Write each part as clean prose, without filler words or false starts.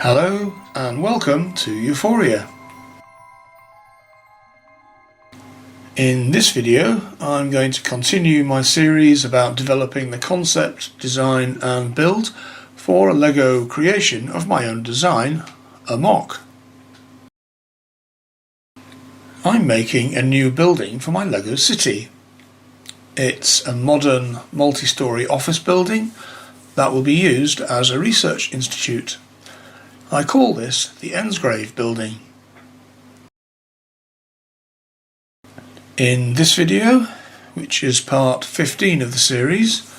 Hello and welcome to Euphoria. In this video I'm going to continue my series about developing the concept, design and build for a LEGO creation of my own design, a MOC. I'm making a new building for my LEGO city. It's a modern multi-storey office building that will be used as a research institute. I call this the Ensgrave building. In this video, which is part 15 of the series,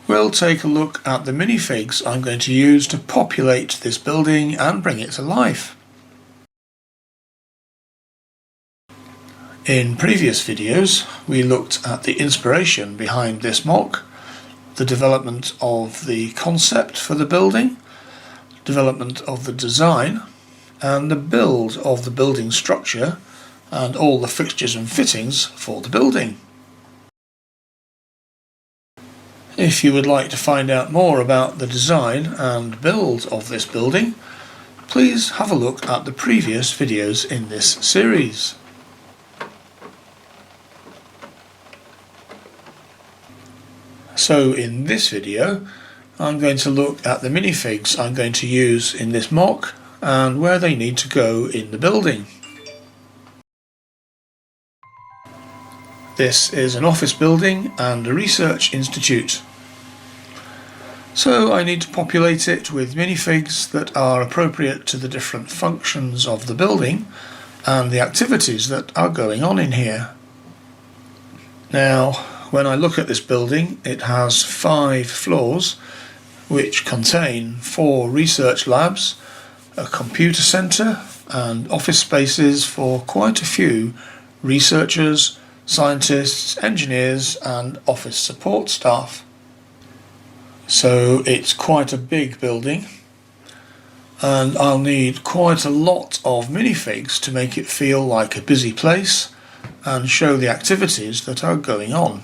we'll take a look at the minifigs I'm going to use to populate this building and bring it to life. In previous videos, we looked at the inspiration behind this MOC, the development of the concept for the building, development of the design, and the build of the building structure and all the fixtures and fittings for the building. If you would like to find out more about the design and build of this building, please have a look at the previous videos in this series. So in this video I'm going to look at the minifigs I'm going to use in this MOC and where they need to go in the building. This is an office building and a research institute. So I need to populate it with minifigs that are appropriate to the different functions of the building and the activities that are going on in here. Now, when I look at this building, it has 5 floors which contain 4 research labs, a computer centre and office spaces for quite a few researchers, scientists, engineers and office support staff. So it's quite a big building and I'll need quite a lot of minifigs to make it feel like a busy place and show the activities that are going on.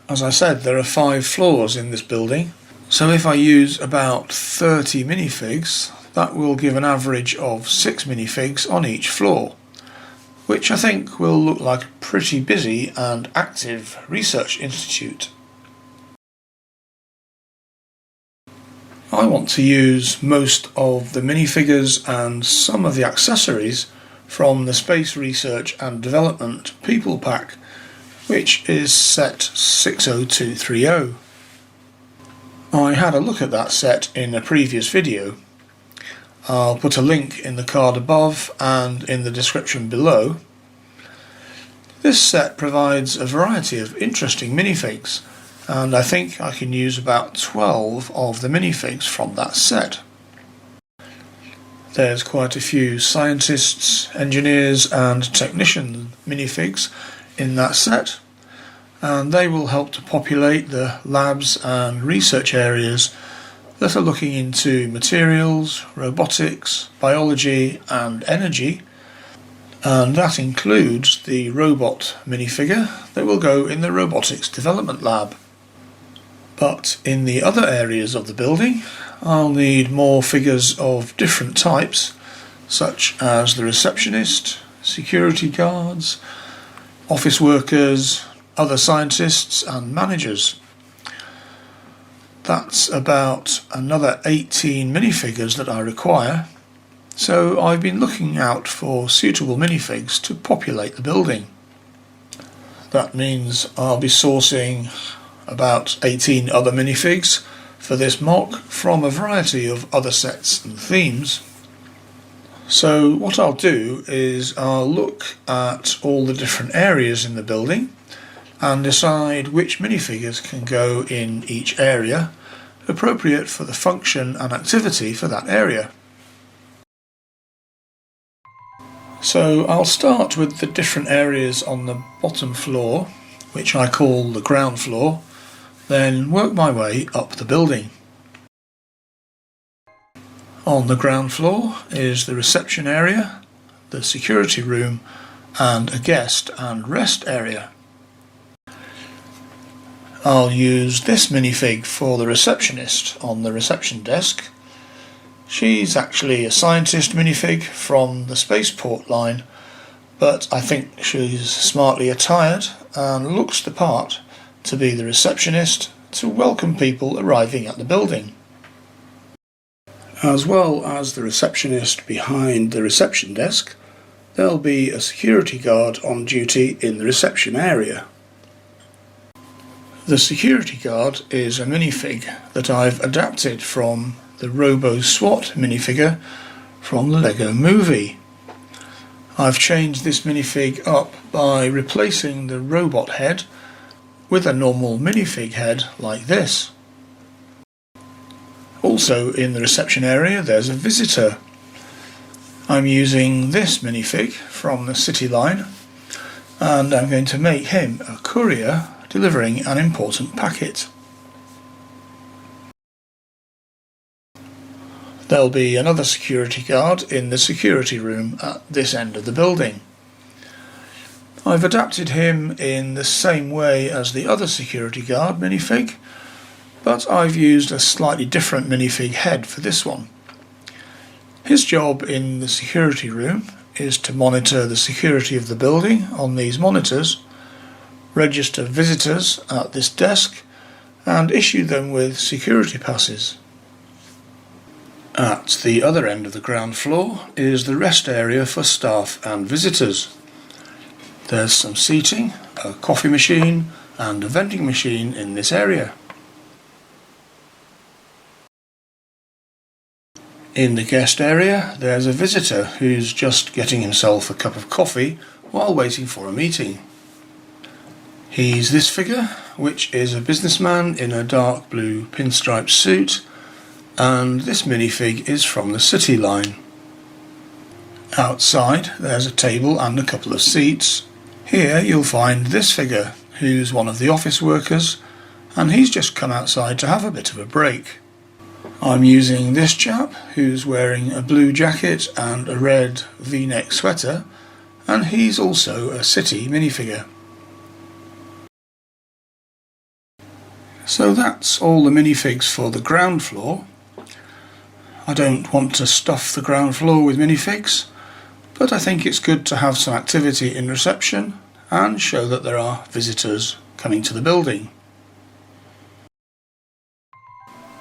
As I said, there are 5 floors in this building, so if I use about 30 minifigs, that will give an average of 6 minifigs on each floor, which I think will look like a pretty busy and active research institute. I want to use most of the minifigures and some of the accessories from the Space Research and Development People Pack, which is set 60230. I had a look at that set in a previous video. I'll put a link in the card above and in the description below. This set provides a variety of interesting minifigs, and I think I can use about 12 of the minifigs from that set. There's quite a few scientists, engineers and technician minifigs in that set, and they will help to populate the labs and research areas that are looking into materials, robotics, biology and energy, and that includes the robot minifigure that will go in the Robotics Development Lab. But in the other areas of the building I'll need more figures of different types, such as the receptionist, security guards, office workers, other scientists and managers. That's about another 18 minifigures that I require, so I've been looking out for suitable minifigs to populate the building. That means I'll be sourcing about 18 other minifigs for this MOC from a variety of other sets and themes. So what I'll do is I'll look at all the different areas in the building and decide which minifigures can go in each area, appropriate for the function and activity for that area. So I'll start with the different areas on the bottom floor, which I call the ground floor, then work my way up the building. On the ground floor is the reception area, the security room and a guest and rest area. I'll use this minifig for the receptionist on the reception desk, She's actually a scientist minifig from the spaceport line, but I think she's smartly attired and looks the part to be the receptionist to welcome people arriving at the building. As well as the receptionist behind the reception desk, there'll be a security guard on duty in the reception area. The security guard is a minifig that I've adapted from the Robo SWAT minifigure from the LEGO movie. I've changed this minifig up by replacing the robot head with a normal minifig head like this. Also in the reception area there's a visitor. I'm using this minifig from the city line, and I'm going to make him a courier delivering an important packet. There'll be another security guard in the security room at this end of the building. I've adapted him in the same way as the other security guard minifig, but I've used a slightly different minifig head for this one. His job in the security room is to monitor the security of the building on these monitors, register visitors at this desk, and issue them with security passes. At the other end of the ground floor is the rest area for staff and visitors. There's some seating, a coffee machine and a vending machine in this area. In the guest area there's a visitor who's just getting himself a cup of coffee while waiting for a meeting. He's this figure, which is a businessman in a dark blue pinstripe suit, and this minifig is from the city line. Outside there's a table and a couple of seats. Here you'll find this figure, who's one of the office workers, and he's just come outside to have a bit of a break. I'm using this chap, who's wearing a blue jacket and a red V-neck sweater, and he's also a city minifigure. So that's all the minifigs for the ground floor. I don't want to stuff the ground floor with minifigs, but I think it's good to have some activity in reception and show that there are visitors coming to the building.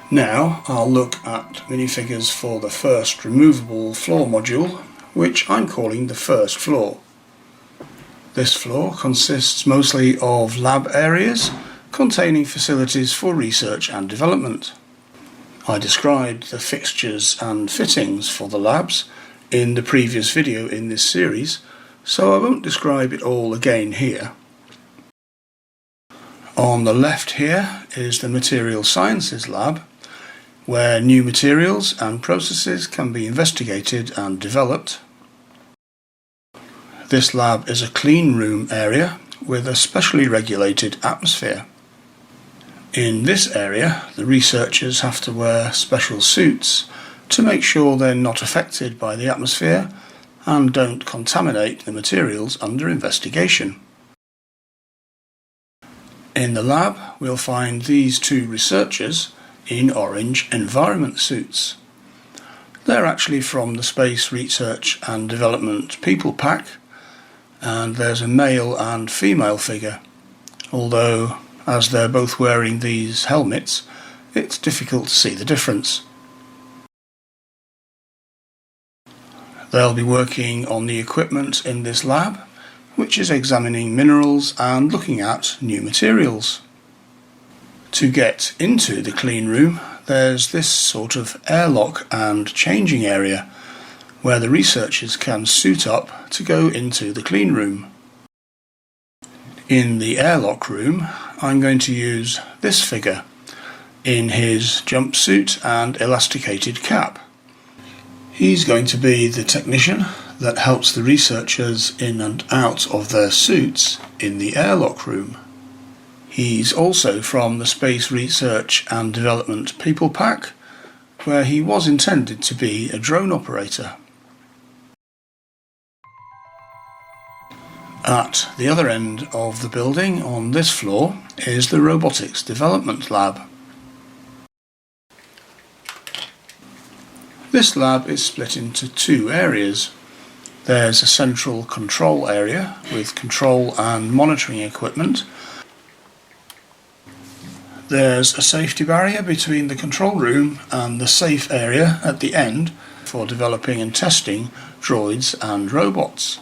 Now I'll look at minifigures for the first removable floor module, which I'm calling the first floor. This floor consists mostly of lab areas containing facilities for research and development. I described the fixtures and fittings for the labs in the previous video in this series, so I won't describe it all again here. On the left here is the Material Sciences lab, where new materials and processes can be investigated and developed. This lab is a clean room area with a specially regulated atmosphere. In this area, the researchers have to wear special suits to make sure they're not affected by the atmosphere and don't contaminate the materials under investigation. In the lab, we'll find these two researchers in orange environment suits. They're actually from the Space Research and Development People Pack, and there's a male and female figure, although as they're both wearing these helmets, it's difficult to see the difference. They'll be working on the equipment in this lab, which is examining minerals and looking at new materials. To get into the clean room, there's this sort of airlock and changing area where the researchers can suit up to go into the clean room. In the airlock room, I'm going to use this figure in his jumpsuit and elasticated cap. He's going to be the technician that helps the researchers in and out of their suits in the airlock room. He's also from the Space Research and Development People Pack, where he was intended to be a drone operator. At the other end of the building on this floor is the Robotics Development Lab. This lab is split into two areas. There's a central control area with control and monitoring equipment. There's a safety barrier between the control room and the safe area at the end for developing and testing droids and robots.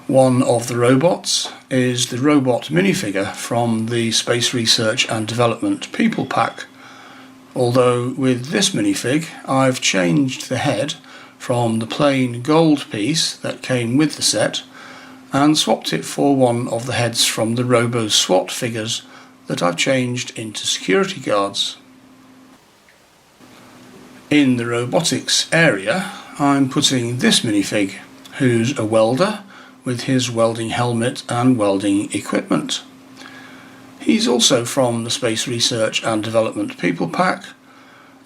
One of the robots is the robot minifigure from the Space Research and Development People Pack. Although with this minifig I've changed the head from the plain gold piece that came with the set and swapped it for one of the heads from the Robo SWAT figures that I've changed into security guards. In the robotics area I'm putting this minifig, who's a welder with his welding helmet and welding equipment. He's also from the Space Research and Development People Pack,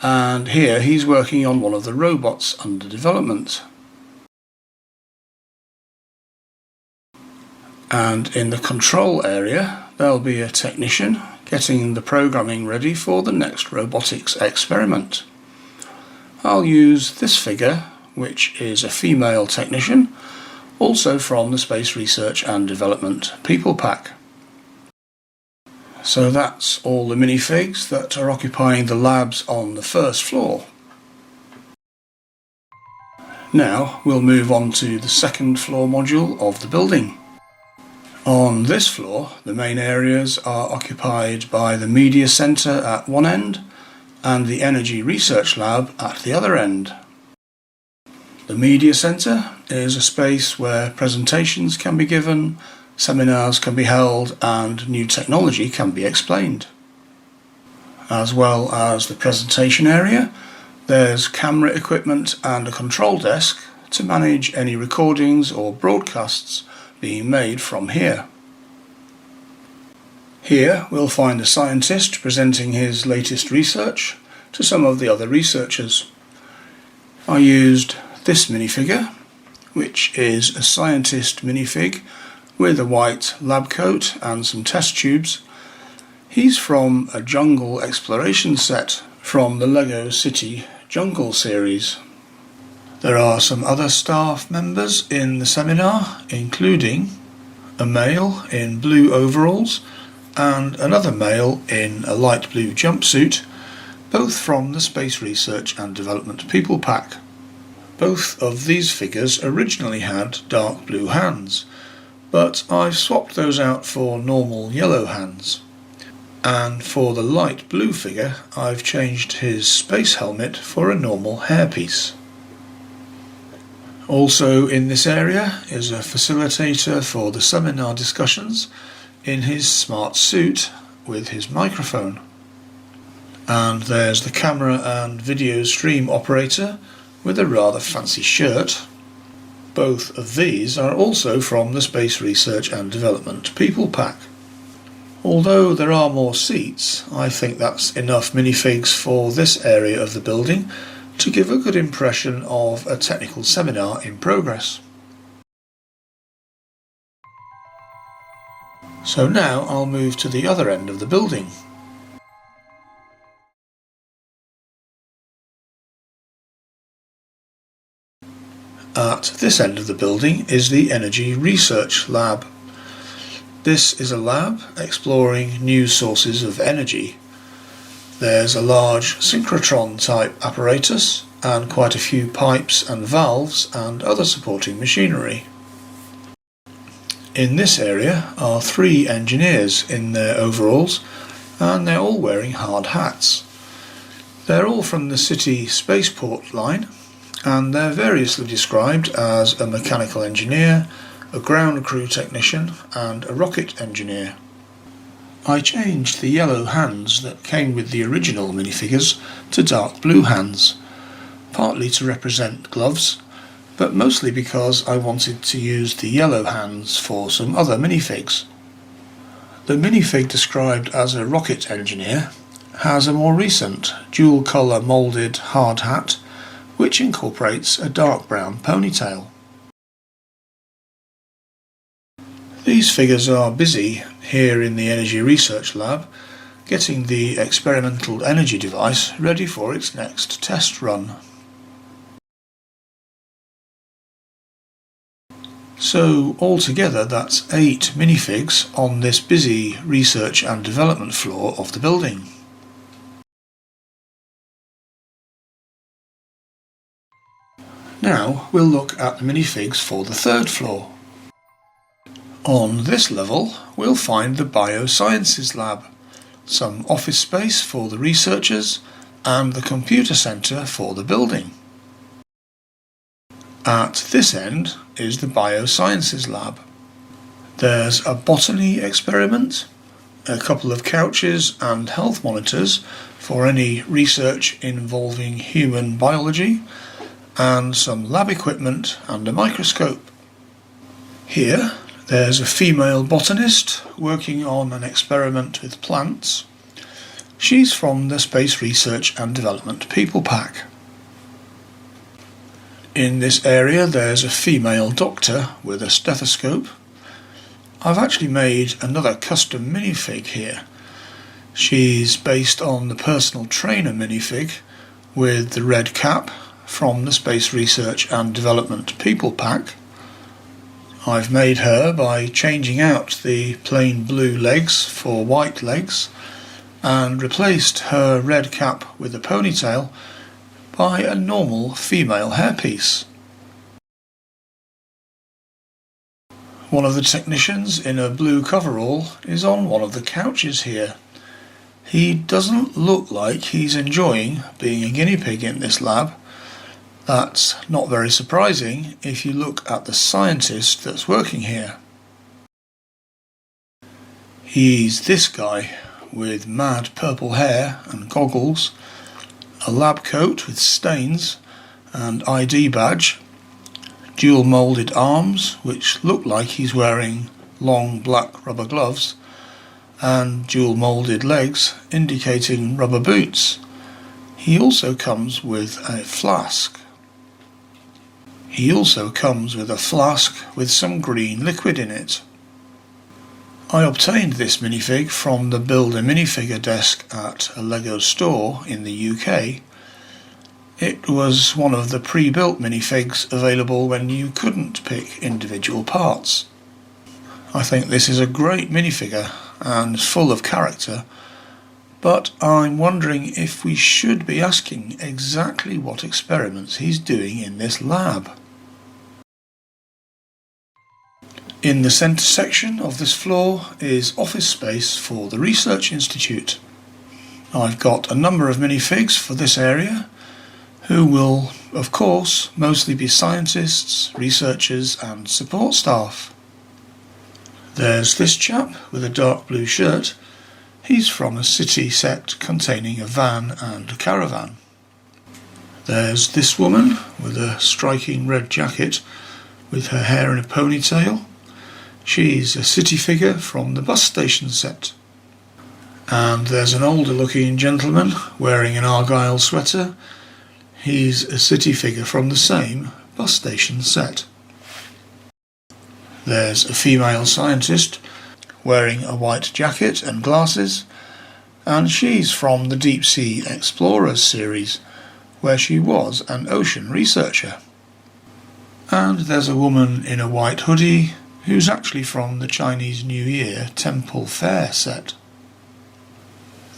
and here he's working on one of the robots under development. And in the control area there'll be a technician getting the programming ready for the next robotics experiment. I'll use this figure, which is a female technician, also from the Space Research and Development People Pack. So that's all the minifigs that are occupying the labs on the first floor. Now we'll move on to the second floor module of the building. On this floor, the main areas are occupied by the Media Centre at one end and the Energy Research Lab at the other end. The Media Centre is a space where presentations can be given, seminars can be held and new technology can be explained. As well as the presentation area, there's camera equipment and a control desk to manage any recordings or broadcasts being made from here. Here we'll find a scientist presenting his latest research to some of the other researchers. I used this minifigure, which is a scientist minifig with a white lab coat and some test tubes. He's from a jungle exploration set from the LEGO City Jungle series. There are some other staff members in the seminar, including a male in blue overalls and another male in a light blue jumpsuit, both from the Space Research and Development People Pack. Both of these figures originally had dark blue hands, but I've swapped those out for normal yellow hands. And for the light blue figure I've changed his space helmet for a normal hairpiece. Also in this area is a facilitator for the seminar discussions in his smart suit with his microphone. And there's the camera and video stream operator with a rather fancy shirt. Both of these are also from the Space Research and Development People Pack. Although there are more seats, I think that's enough minifigs for this area of the building to give a good impression of a technical seminar in progress. So now I'll move to the other end of the building. At this end of the building is the Energy Research Lab. This is a lab exploring new sources of energy. There's a large synchrotron type apparatus and quite a few pipes and valves and other supporting machinery. In this area are 3 engineers in their overalls, and they're all wearing hard hats. They're all from the City Spaceport line, and they're variously described as a mechanical engineer, a ground crew technician and a rocket engineer. I changed the yellow hands that came with the original minifigures to dark blue hands, partly to represent gloves, but mostly because I wanted to use the yellow hands for some other minifigs. The minifig described as a rocket engineer has a more recent dual colour moulded hard hat which incorporates a dark brown ponytail. These figures are busy here in the Energy Research Lab getting the experimental energy device ready for its next test run. So altogether that's 8 minifigs on this busy research and development floor of the building. Now we'll look at the minifigs for the third floor. On this level we'll find the Biosciences Lab, some office space for the researchers and the computer centre for the building. At this end is the Biosciences Lab. There's a botany experiment, a couple of couches and health monitors for any research involving human biology, and some lab equipment and a microscope. Here there's a female botanist working on an experiment with plants. She's from the Space Research and Development People Pack. In this area there's a female doctor with a stethoscope. I've actually made another custom minifig here. She's based on the personal trainer minifig with the red cap from the Space Research and Development People Pack. I've made her by changing out the plain blue legs for white legs and replaced her red cap with a ponytail by a normal female hairpiece. One of the technicians in a blue coverall is on one of the couches here. He doesn't look like he's enjoying being a guinea pig in this lab. That's not very surprising if you look at the scientist that's working here. He's this guy with mad purple hair and goggles, a lab coat with stains and ID badge, dual moulded arms which look like he's wearing long black rubber gloves, and dual moulded legs indicating rubber boots. He also comes with a flask. With some green liquid in it. I obtained this minifig from the Build a Minifigure desk at a LEGO store in the UK. It was one of the pre-built minifigs available when you couldn't pick individual parts. I think this is a great minifigure and full of character, but I'm wondering if we should be asking exactly what experiments he's doing in this lab. In the centre section of this floor is office space for the Research Institute. I've got a number of minifigs for this area, who will, of course, mostly be scientists, researchers and support staff. There's this chap with a dark blue shirt. He's from a city set containing a van and a caravan. There's this woman with a striking red jacket with her hair in a ponytail. She's a city figure from the bus station set. And there's an older looking gentleman wearing an Argyle sweater. He's a city figure from the same bus station set. There's a female scientist wearing a white jacket and glasses, and she's from the Deep Sea Explorers series, where she was an ocean researcher. And there's a woman in a white hoodie who's actually from the Chinese New Year Temple Fair set.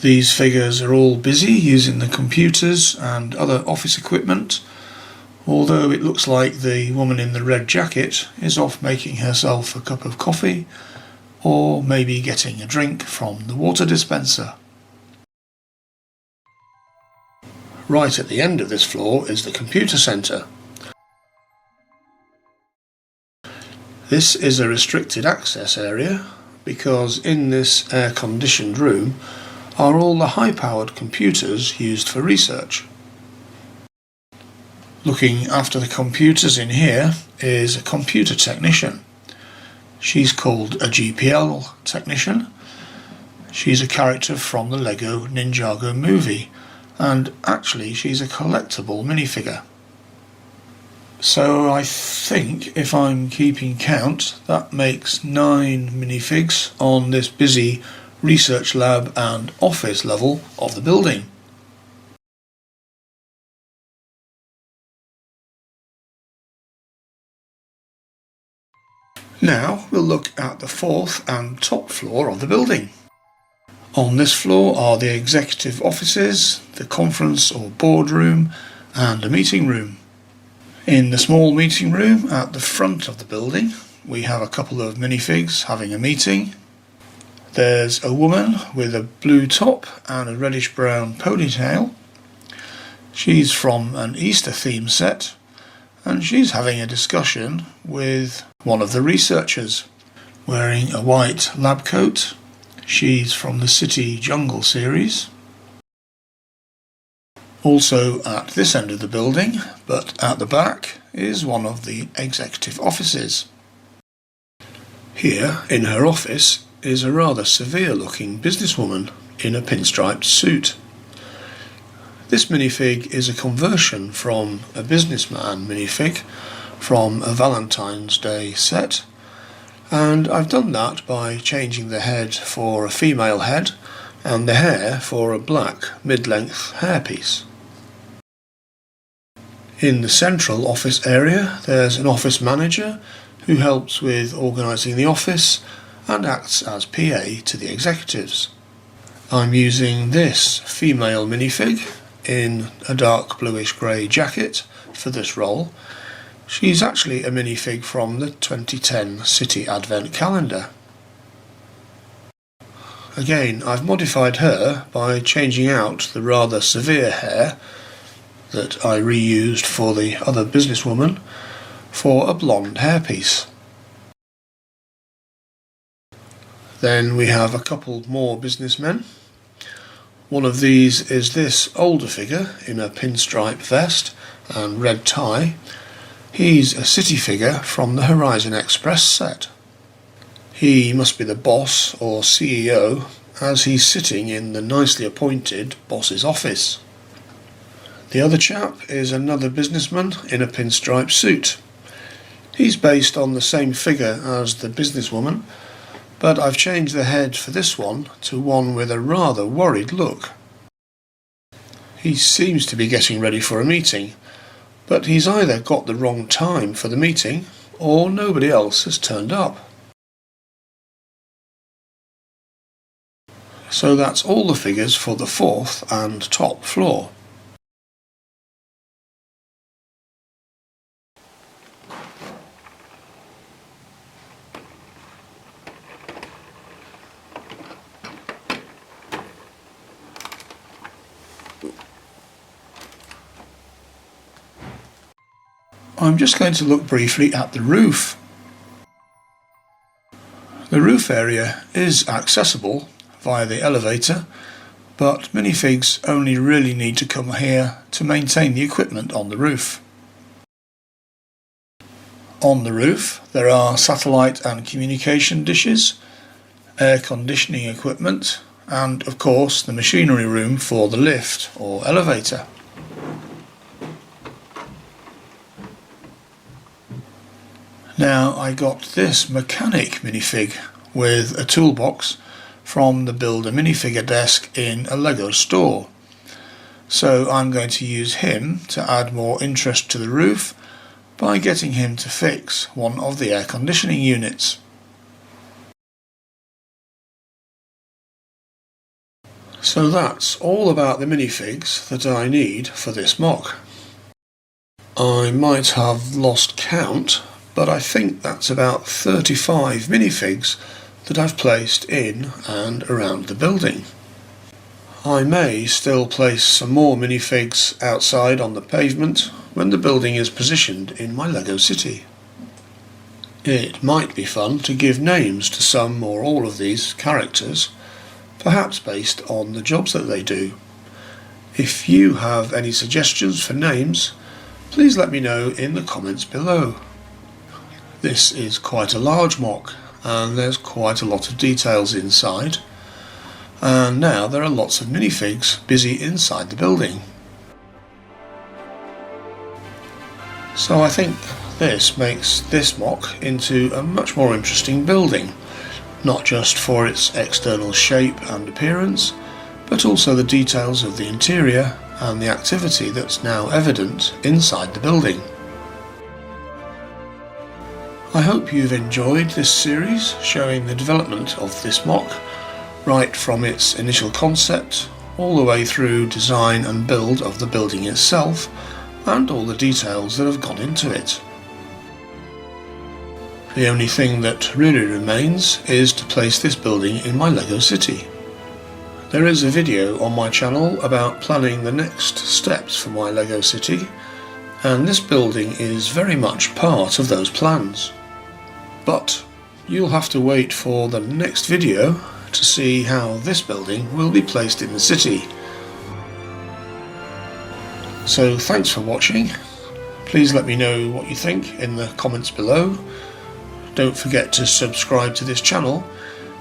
These figures are all busy using the computers and other office equipment, although it looks like the woman in the red jacket is off making herself a cup of coffee or maybe getting a drink from the water dispenser. Right at the end of this floor is the computer centre. This is a restricted access area because in this air-conditioned room are all the high-powered computers used for research. Looking after the computers in here is a computer technician. She's called a GPL technician. She's a character from the LEGO Ninjago movie, and actually she's a collectible minifigure. So I think, if I'm keeping count, that makes 9 minifigs on this busy research lab and office level of the building. Now we'll look at the fourth and top floor of the building. On this floor are the executive offices, the conference or boardroom, and a meeting room. In the small meeting room at the front of the building, we have a couple of minifigs having a meeting. There's a woman with a blue top and a reddish brown ponytail. She's from an Easter theme set, and she's having a discussion with one of the researchers wearing a white lab coat. She's from the City Jungle series. Also at this end of the building, but at the back, is one of the executive offices. Here, in her office, is a rather severe-looking businesswoman in a pinstriped suit. This minifig is a conversion from a businessman minifig from a Valentine's Day set, and I've done that by changing the head for a female head and the hair for a black mid-length hairpiece. In the central office area there's an office manager who helps with organising the office and acts as PA to the executives. I'm using this female minifig in a dark bluish grey jacket for this role. She's actually a minifig from the 2010 City Advent Calendar. Again, I've modified her by changing out the rather severe hair that I reused for the other businesswoman for a blonde hairpiece. Then we have a couple more businessmen. One of these is this older figure in a pinstripe vest and red tie. He's a city figure from the Horizon Express set. He must be the boss or CEO, as he's sitting in the nicely appointed boss's office. The other chap is another businessman in a pinstripe suit. He's based on the same figure as the businesswoman, but I've changed the head for this one to one with a rather worried look. He seems to be getting ready for a meeting, but he's either got the wrong time for the meeting or nobody else has turned up. So that's all the figures for the fourth and top floor. I'm just going to look briefly at the roof. The roof area is accessible via the elevator, but minifigs only really need to come here to maintain the equipment on the roof. On the roof there are satellite and communication dishes, air conditioning equipment, and of course the machinery room for the lift or elevator. Now I got this mechanic minifig with a toolbox from the Builder minifigure desk in a LEGO store. So I'm going to use him to add more interest to the roof by getting him to fix one of the air conditioning units. So that's all about the minifigs that I need for this MOC. I might have lost count, but I think that's about 35 minifigs that I've placed in and around the building. I may still place some more minifigs outside on the pavement when the building is positioned in my LEGO city. It might be fun to give names to some or all of these characters, perhaps based on the jobs that they do. If you have any suggestions for names, please let me know in the comments below. This is quite a large MOC and there's quite a lot of details inside, and now there are lots of minifigs busy inside the building. So I think this makes this MOC into a much more interesting building, not just for its external shape and appearance, but also the details of the interior and the activity that's now evident inside the building. I hope you've enjoyed this series showing the development of this MOC, right from its initial concept all the way through design and build of the building itself, and all the details that have gone into it. The only thing that really remains is to place this building in my LEGO city. There is a video on my channel about planning the next steps for my LEGO city, and this building is very much part of those plans. But you'll have to wait for the next video to see how this building will be placed in the city. So thanks for watching. Please let me know what you think in the comments below. Don't forget to subscribe to this channel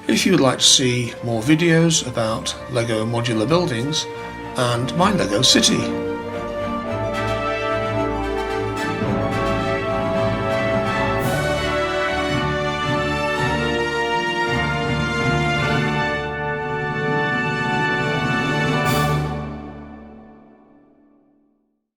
if you would like to see more videos about LEGO modular buildings and my LEGO city.